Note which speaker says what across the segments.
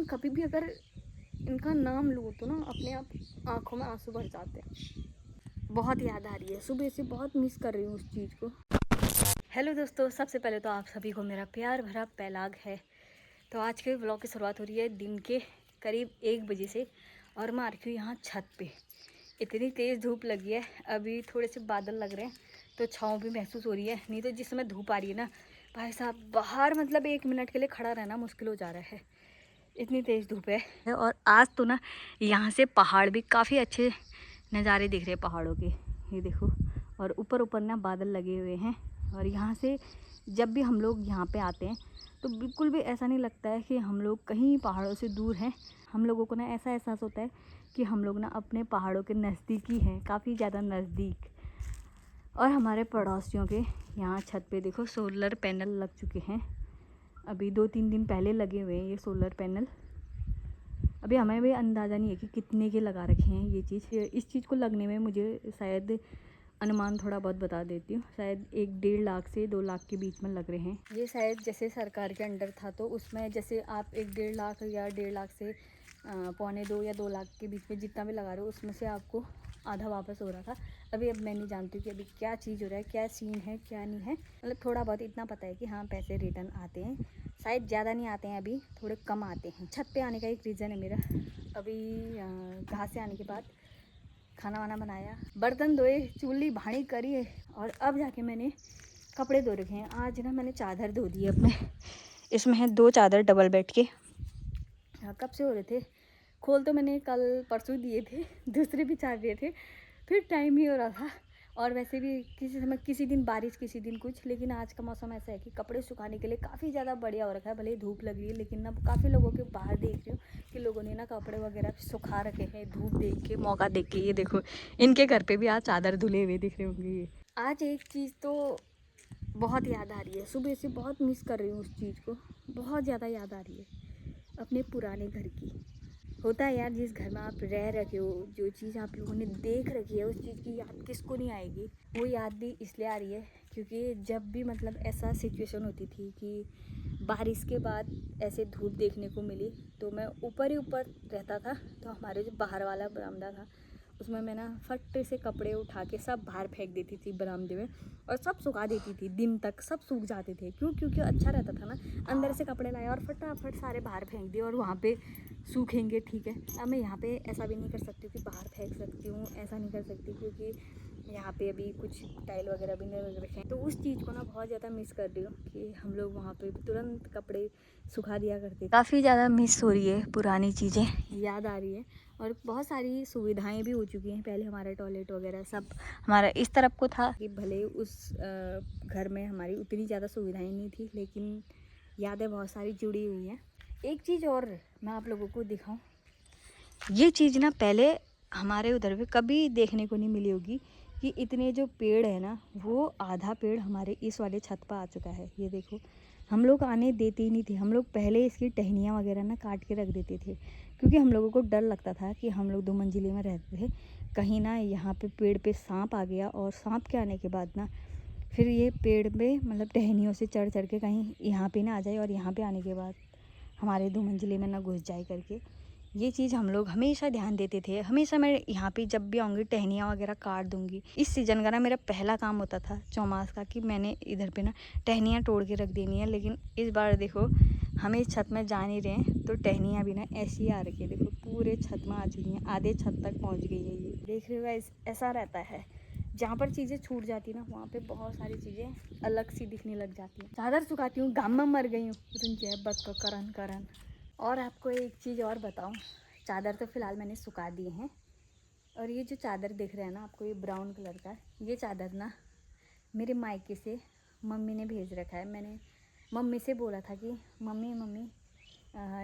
Speaker 1: कभी भी अगर इनका नाम लो तो ना अपने आप आंखों में आंसू भर जाते हैं। बहुत याद आ रही है, सुबह से बहुत मिस कर रही हूँ उस चीज़ को। हेलो दोस्तों, सबसे पहले तो आप सभी को मेरा प्यार भरा पैलाग है। तो आज के व्लॉग की शुरुआत हो रही है दिन के करीब 1 बजे से और मैं आ रखी हूँ यहाँ छत पे। इतनी तेज़ धूप लगी है, अभी थोड़े से बादल लग रहे हैं तो छाँव भी महसूस हो रही है। नहीं तो जिस समय धूप आ रही है ना भाई साहब, बाहर मतलब 1 मिनट के लिए खड़ा रहना मुश्किल हो जा रहा है, इतनी तेज़ धूप है। और आज तो ना यहाँ से पहाड़ भी काफ़ी अच्छे नज़ारे दिख रहे हैं पहाड़ों के, ये देखो। और ऊपर ऊपर ना बादल लगे हुए हैं और यहाँ से जब भी हम लोग यहाँ पे आते हैं तो बिल्कुल भी ऐसा नहीं लगता है कि हम लोग कहीं पहाड़ों से दूर हैं। हम लोगों को ना ऐसा एहसास होता है कि हम लोग ना अपने पहाड़ों के नज़दीक ही हैं, काफ़ी ज़्यादा नज़दीक। और हमारे पड़ोसियों के यहाँ छत पे देखो सोलर पैनल लग चुके हैं, अभी 2-3 दिन पहले लगे हुए हैं ये सोलर पैनल। अभी हमें भी अंदाज़ा नहीं है कि कितने के लगा रखे हैं ये चीज़। इस चीज़ को लगने में मुझे शायद अनुमान थोड़ा बहुत बता देती हूँ, शायद 1-1.5 लाख से 2 लाख के बीच में लग रहे हैं। ये शायद जैसे सरकार के अंडर था तो उसमें जैसे आप 1-1.5 लाख या 1.5 लाख से 1.25 या 2 लाख के बीच में जितना भी लगा रहे हो उसमें से आपको आधा वापस हो रहा था। अब मैं नहीं जानती कि अभी क्या चीज़ हो रहा है, क्या सीन है क्या नहीं है। मतलब थोड़ा बहुत इतना पता है कि हाँ पैसे रिटर्न आते हैं, शायद ज़्यादा नहीं आते हैं, अभी थोड़े कम आते हैं। छत पे आने का एक रीज़न है मेरा, अभी घास से आने के बाद खाना वाना बनाया, बर्तन धोए, चूल्ही भाड़ी करी है और अब जाके मैंने कपड़े धो रखे हैं। आज ना मैंने चादर धो दी है अपने, इसमें है 2 चादर डबल बेड के। कब से हो रहे थे, खोल तो मैंने कल परसों दिए थे, दूसरे भी 4 दिए थे, फिर टाइम ही हो रहा था। और वैसे भी किसी समय किसी दिन बारिश किसी दिन कुछ, लेकिन आज का मौसम ऐसा है कि कपड़े सुखाने के लिए काफ़ी ज़्यादा बढ़िया हो रखा है। भले ही धूप लग रही है लेकिन ना काफ़ी लोगों के बाहर देख रही हूँ कि लोगों ने ना कपड़े वगैरह सुखा रखे हैं, धूप देख के, मौका देख के। ये देखो इनके घर पे भी आज चादर धुले हुए दिख रहे होंगे। ये आज एक चीज़ तो बहुत याद आ रही है, सुबह से बहुत मिस कर रही हूँ उस चीज़ को, बहुत ज़्यादा याद आ रही है अपने पुराने घर की। होता है यार, जिस घर में आप रह रखे हो, जो चीज़ आप लोगों ने देख रखी है, उस चीज़ की याद किसको नहीं आएगी। वो याद भी इसलिए आ रही है क्योंकि जब भी मतलब ऐसा सिचुएशन होती थी कि बारिश के बाद ऐसे धूप देखने को मिली तो मैं ऊपर ही ऊपर रहता था। तो हमारे जो बाहर वाला बरामदा था उसमें मैं ना फट से कपड़े उठा के सब बाहर फेंक देती थी बरामदे में और सब सुखा देती थी, दिन तक सब सूख जाते थे। क्योंकि अच्छा रहता था ना, अंदर से कपड़े लाए और फटाफट सारे बाहर फेंक दिए और वहाँ पे सूखेंगे, ठीक है। अब मैं यहाँ पे ऐसा भी नहीं कर सकती कि बाहर फेंक सकती हूँ, ऐसा नहीं कर सकती क्योंकि यहाँ पे अभी कुछ टाइल वगैरह भी नहीं लग रखे हैं। तो उस चीज़ को ना बहुत ज़्यादा मिस कर रही हूँ कि हम लोग वहाँ पे तुरंत कपड़े सुखा दिया करते थे। काफ़ी ज़्यादा मिस हो रही है, पुरानी चीज़ें याद आ रही है। और बहुत सारी सुविधाएं भी हो चुकी हैं, पहले हमारा टॉयलेट वगैरह सब हमारा इस तरफ को था कि भले उस घर में हमारी उतनी ज़्यादा सुविधाएं नहीं थी लेकिन यादें बहुत सारी जुड़ी हुई हैं। एक चीज़ और मैं आप लोगों को दिखाऊं, ये चीज़ ना पहले हमारे उधर पे कभी देखने को नहीं मिली होगी कि इतने जो पेड़ है ना वो आधा पेड़ हमारे इस वाले छत पर आ चुका है। ये देखो, हम लोग आने देते ही नहीं थे, हम लोग पहले इसकी टहनियाँ वगैरह ना काट के रख देते थे क्योंकि हम लोगों को डर लगता था कि हम लोग 2 मंजिले में रहते थे, कहीं ना यहाँ पे पेड़ पे सांप आ गया और सांप के आने के बाद ना फिर ये पेड़ पे मतलब टहनियों से चढ़ चढ़ के कहीं यहाँ पे ना आ जाए और यहाँ पे आने के बाद हमारे 2 मंजिले में ना घुस जाए करके। ये चीज़ हम लोग हमेशा ध्यान देते थे। हमेशा मैं यहाँ पे जब भी आऊँगी टहनियाँ वगैरह काट दूँगी। इस सीज़न का ना मेरा पहला काम होता था चौमास का कि मैंने इधर पे ना टहनियाँ तोड़ के रख देनी है। लेकिन इस बार देखो हम इस छत में जा नहीं रहे हैं तो टहनियाँ भी ना ऐसी ही आ रखी है। देखो पूरे छत में आ चुकी हैं, आधे छत तक पहुँच गई है। ये देख रहे हो, ऐसा रहता है जहाँ पर चीज़ें छूट जाती ना वहाँ पे बहुत सारी चीज़ें अलग सी दिखने लग जाती हैं। चादर सुखाती हूँ, गाम में मर गई हूँ, रुंचे बत को करन करन। और आपको एक चीज़ और बताऊँ, चादर तो फ़िलहाल मैंने सुखा दिए हैं और ये जो चादर दिख रहा है ना आपको, ये ब्राउन कलर का, ये चादर ना मेरे मायके से मम्मी ने भेज रखा है। मैंने मम्मी से बोला था कि मम्मी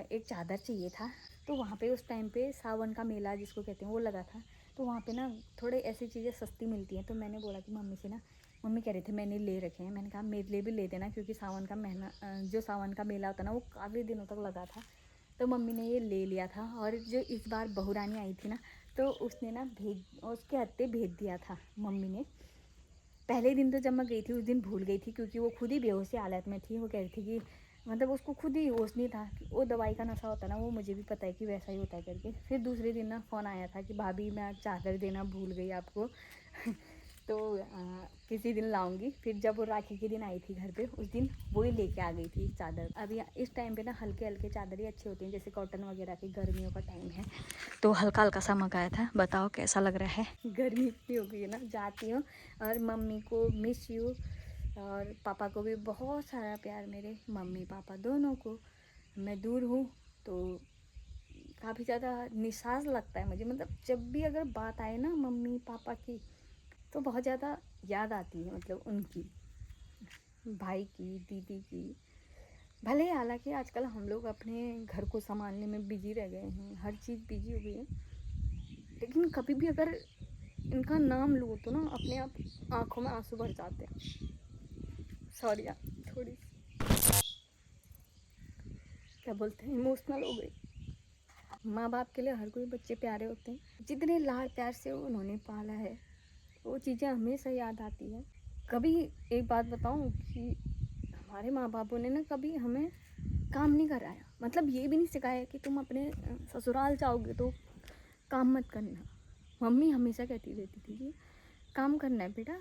Speaker 1: एक चादर चाहिए था। तो वहाँ पे उस टाइम पे सावन का मेला जिसको कहते हैं वो लगा था, तो वहाँ पे ना थोड़े ऐसी चीज़ें सस्ती मिलती हैं। तो मैंने बोला कि मम्मी से ना, मम्मी कह रहे थे मैंने ले रखे हैं, मैंने कहा मेरे लिए भी ले देना क्योंकि सावन का महीना जो सावन का मेला होता है ना वो काफ़ी दिनों तक लगा था। तो मम्मी ने ये ले लिया था। और जो इस बार बहू रानी आई थी ना तो उसने ना उसके हत्ते भेज दिया था मम्मी ने। पहले दिन तो जब मैं गई थी उस दिन भूल गई थी क्योंकि वो खुद ही बेहोशी हालत में थी। वो कह रही थी कि मतलब उसको खुद ही होश नहीं था कि वो दवाई का नशा होता है ना, वो मुझे भी पता है कि वैसा ही होता है करके। फिर दूसरे दिन ना फ़ोन आया था कि भाभी मैं चादर देना भूल गई आपको तो किसी दिन लाऊंगी। फिर जब वो राखी के दिन आई थी घर पे, उस दिन वो ही लेके आ गई थी चादर। अभी इस टाइम पे ना हल्के हल्के चादर ही अच्छे होते हैं, जैसे कॉटन वगैरह की, गर्मियों का टाइम है तो हल्का हल्का सा मंगाया था। बताओ कैसा लग रहा है। गर्मी इतनी हो गई है ना, जाती हूँ और मम्मी को मिस यू, और पापा को भी बहुत सारा प्यार, मेरे मम्मी पापा दोनों को। मैं दूर हूँ तो काफ़ी ज़्यादा निसाज लगता है मुझे, मतलब जब भी अगर बात आए ना मम्मी पापा की तो बहुत ज़्यादा याद आती है, मतलब उनकी, भाई की, दीदी की। भले हालांकि आजकल हम लोग अपने घर को संभालने में बिजी रह गए हैं, हर चीज़ बिजी हो गई है, लेकिन कभी भी अगर इनका नाम लूँ तो ना अपने आप आँखों में आंसू भर जाते हैं। सॉरी यार, थोड़ी क्या बोलते हैं, इमोशनल हो गई। माँ बाप के लिए हर कोई बच्चे प्यारे होते हैं, जितने लाड प्यार से उन्होंने पाला है वो चीज़ें हमेशा याद आती है। कभी एक बात बताऊं कि हमारे माँ बापों ने ना कभी हमें काम नहीं कराया, मतलब ये भी नहीं सिखाया कि तुम अपने ससुराल जाओगे तो काम मत करना। मम्मी हमेशा कहती रहती थी कि काम करना है बेटा,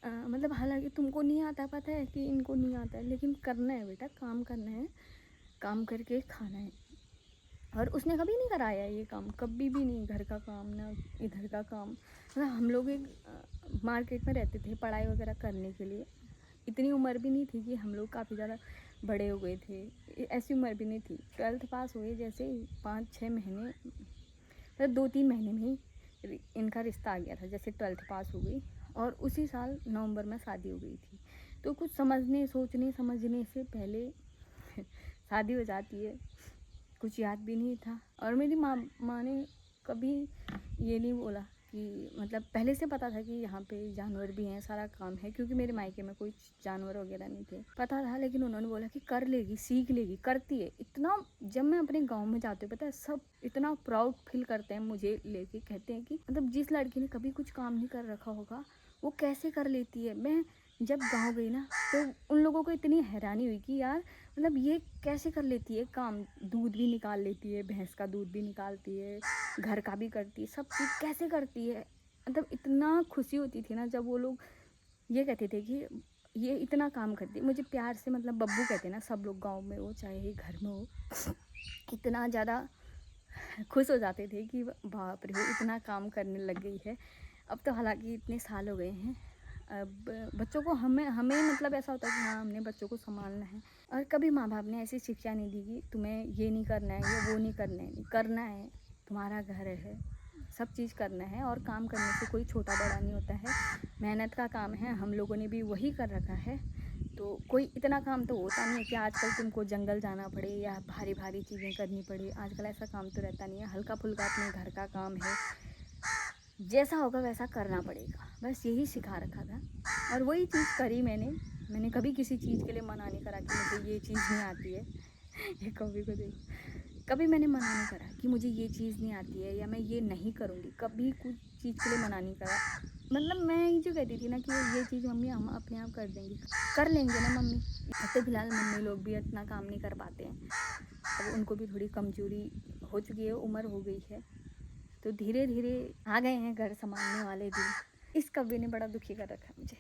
Speaker 1: मतलब हालांकि तुमको नहीं आता, पता है कि इनको नहीं आता है, लेकिन करना है बेटा, काम करना है, काम करके खाना है। और उसने कभी नहीं कराया ये काम, कभी भी नहीं, घर का काम ना इधर का काम। मतलब हम लोग एक मार्केट में रहते थे पढ़ाई वगैरह करने के लिए, इतनी उम्र भी नहीं थी कि हम लोग काफ़ी ज़्यादा बड़े हो गए थे, ऐसी उम्र भी नहीं थी। 12th पास हुए जैसे 5-6 महीने, मतलब 2-3 महीने में ही इनका रिश्ता आ गया था, जैसे 12th पास हो गई और उसी साल नवंबर में शादी हो गई थी। तो कुछ समझने सोचने समझने से पहले शादी हो जाती है, कुछ याद भी नहीं था। और मेरी माँ ने कभी ये नहीं बोला कि, मतलब पहले से पता था कि यहाँ पे जानवर भी हैं, सारा काम है, क्योंकि मेरे मायके में कोई जानवर वगैरह नहीं थे, पता था। लेकिन उन्होंने बोला कि कर लेगी, सीख लेगी, करती है इतना। जब मैं अपने गांव में जाती हूँ, पता है सब इतना प्राउड फील करते हैं मुझे लेके, कहते हैं कि मतलब जिस लड़की ने कभी कुछ काम नहीं कर रखा होगा वो कैसे कर लेती है। मैं जब गाँव गई ना तो उन लोगों को इतनी हैरानी हुई कि यार मतलब ये कैसे कर लेती है काम, दूध भी निकाल लेती है, भैंस का दूध भी निकालती है, घर का भी करती है, सब चीज़ कैसे करती है। मतलब इतना खुशी होती थी ना जब वो लोग ये कहते थे कि ये इतना काम करती है। मुझे प्यार से मतलब बब्बू कहते हैं ना सब लोग, गांव में हो चाहे घर में हो, इतना ज़्यादा खुश हो जाते थे कि बाप रे वो इतना काम करने लग गई है। अब तो हालांकि इतने साल हो गए हैं, अब बच्चों को हमें मतलब ऐसा होता है कि हाँ हमने बच्चों को संभालना है। और कभी माँ बाप ने ऐसी शिक्षा नहीं दी कि तुम्हें ये नहीं करना है या वो नहीं करना है, नहीं करना है, तुम्हारा घर है, सब चीज़ करना है। और काम करने से कोई छोटा बड़ा नहीं होता है, मेहनत का काम है, हम लोगों ने भी वही कर रखा है। तो कोई इतना काम तो होता नहीं है कि आजकल तुमको जंगल जाना पड़े या भारी भारी चीज़ें करनी पड़े, आजकल ऐसा काम तो रहता नहीं है, हल्का फुल्का अपने घर का काम है, जैसा होगा वैसा करना पड़ेगा, बस यही सिखा रखा था। और वही चीज़ करी मैंने कभी किसी चीज़ के लिए मना नहीं करा कि मुझे ये चीज़ नहीं आती है ये कभी को देखो, कभी मैंने मना नहीं करा कि मुझे ये चीज़ नहीं आती है या मैं ये नहीं करूँगी, कभी कुछ चीज़ के लिए मना नहीं करा। मतलब मैं ये जो कहती थी ना कि ये चीज़ मम्मी हम अपने आप कर देंगे, कर लेंगे ना मम्मी। तो फिलहाल मम्मी लोग भी इतना काम नहीं कर पाते हैं, अब उनको भी थोड़ी कमज़ोरी हो चुकी है, उम्र हो गई है, तो धीरे धीरे आ गए हैं घर संभालने वाले दिन। इस कब्बे ने बड़ा दुखी कर रखा है मुझे।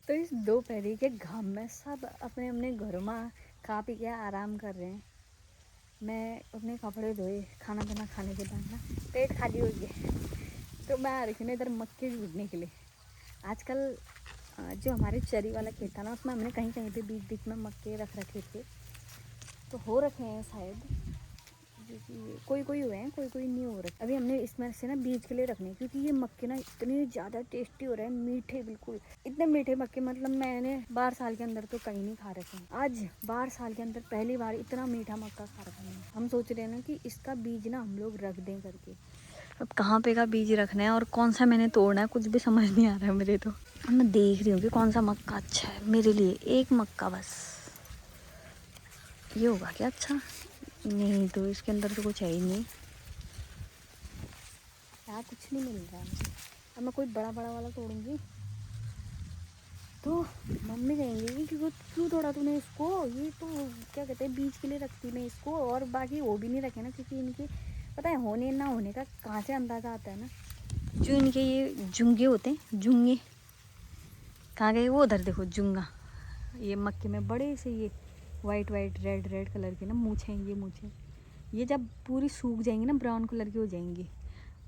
Speaker 1: तो इस दोपहर के घाम में सब अपने अपने घरों में खा पी के आराम कर रहे हैं। मैं अपने कपड़े धोए, खाना पीना खाने के बाद ना पेट खाली हो गया, तो मैं आ रही हूँ इधर मक्के ढूंढने के लिए। आजकल जो हमारे चरी वाला खेत था ना, उसमें हमने कहीं कहीं पे बीच बीच में मक्के रख रखे थे, तो हो रखे हैं शायद, कोई कोई हुए हैं, कोई कोई नहीं हो रहे। अभी हमने इसमें से ना बीज के लिए रखने, क्योंकि ये मक्के ना इतने ज़्यादा टेस्टी हो रहे हैं, मीठे, बिल्कुल इतने मीठे मक्के, मतलब मैंने 12 साल के अंदर तो कहीं नहीं खा रखे हैं। आज 12 साल के अंदर पहली बार इतना मीठा मक्का खा रखा है। हम सोच रहे हैं ना कि इसका बीज ना हम लोग रख दें करके। अब कहाँ पे का बीज रखना है और कौन सा मैंने तोड़ना है कुछ भी समझ नहीं आ रहा है मेरे तो। अब मैं देख रही हूँ कि कौन सा मक्का अच्छा है मेरे लिए। एक मक्का बस, ये होगा क्या अच्छा? नहीं, तो इसके अंदर तो कुछ है ही नहीं यार, कुछ नहीं मिल रहा है मुझे। अब मैं कोई बड़ा बड़ा वाला तोड़ूंगी तो मम्मी कहेंगे कि वो क्यों तोड़ा तूने इसको, ये तो क्या कहते हैं बीज के लिए रखती मैं इसको, और बाकी वो भी नहीं रखे ना, क्योंकि इनके पता है होने ना होने का कहाँ से अंदाज़ा आता है ना। जो इनके ये जुंगे होते हैं, जुंगे कहाँ गए वो, उधर देखो जुंगा, ये मक्के में बड़े से ये white white red red colour के ना मूछें, ये मूछें ये जब पूरी सूख जाएंगी ना, ब्राउन कलर की हो जाएंगी,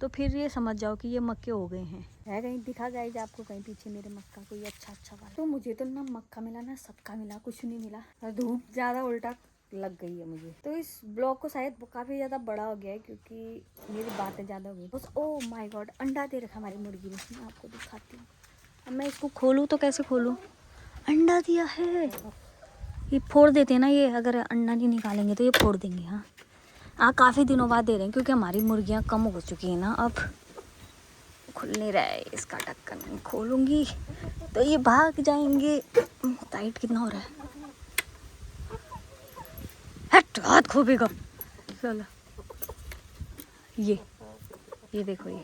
Speaker 1: तो फिर ये समझ जाओ कि ये मक्के हो गए हैं। है कहीं दिखा गाइज आपको कहीं पीछे मेरे मक्का कोई अच्छा वाला? तो मुझे तो ना मक्का मिला ना सदका मिला, कुछ नहीं मिला, और धूप ज़्यादा उल्टा लग गई है मुझे। तो इस ब्लॉग को शायद काफ़ी ज़्यादा बड़ा हो गया है, क्योंकि मेरी बातें ज़्यादा हो गई बस। ओ माय गॉड, अंडा दे रखा हमारी मुर्गी ने, मैं आपको दिखाती हूँ। अब मैं इसको खोलूँ तो कैसे खोलूँ? अंडा दिया है, ये फोड़ देते हैं ना, ये अगर अंडा नहीं निकालेंगे तो ये फोड़ देंगे। हाँ काफ़ी दिनों बाद दे रहे हैं, क्योंकि हमारी मुर्गियाँ कम हो चुकी हैं ना, अब खुल नहीं रहा है इसका ढक्कन। खोलूँगी तो ये भाग जाएंगे। टाइट कितना हो रहा है, हट हाथ खोपेगा। चलो ये देखो, ये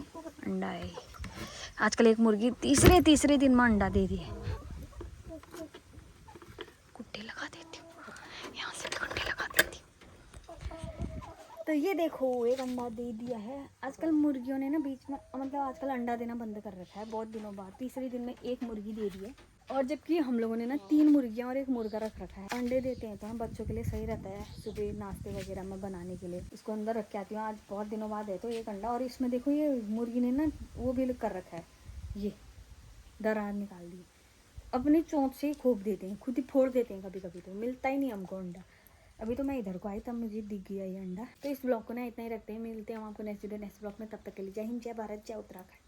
Speaker 1: अंडा है। आजकल एक मुर्गी तीसरे दिन में अंडा दे दी है। कुट्टे लगा देती हूँ, यहाँ से भी कुट्टे लगा देती हूँ। तो ये देखो एक अंडा दे दिया है। आजकल मुर्गियों ने ना बीच में मतलब आजकल अंडा देना बंद कर रखा है, बहुत दिनों बाद तीसरे दिन में एक मुर्गी दे दी है। और जबकि हम लोगों ने ना 3 मुर्गियाँ और एक मुर्गा रख रखा है। अंडे देते हैं तो हम बच्चों के लिए सही रहता है, सुबह नाश्ते वगैरह में बनाने के लिए इसको अंदर रख के आती हूँ। आज बहुत दिनों बाद है तो एक अंडा, और इसमें देखो ये मुर्गी ने ना वो भी कर रखा है, ये दरार निकाल दी, अपनी चोंच से ही खोप देते हैं, खुद ही फोड़ देते हैं कभी कभी, तो मिलता ही नहीं हमको अंडा। अभी तो मैं इधर को आई तब मुझे दिख गया ये अंडा। तो इस ब्लॉग को ना इतना ही रखते हैं, मिलते हैं हम आपको नेक्स्ट ब्लॉग में, तब तक के लिए जय हिंद, जय भारत, जय उत्तराखंड।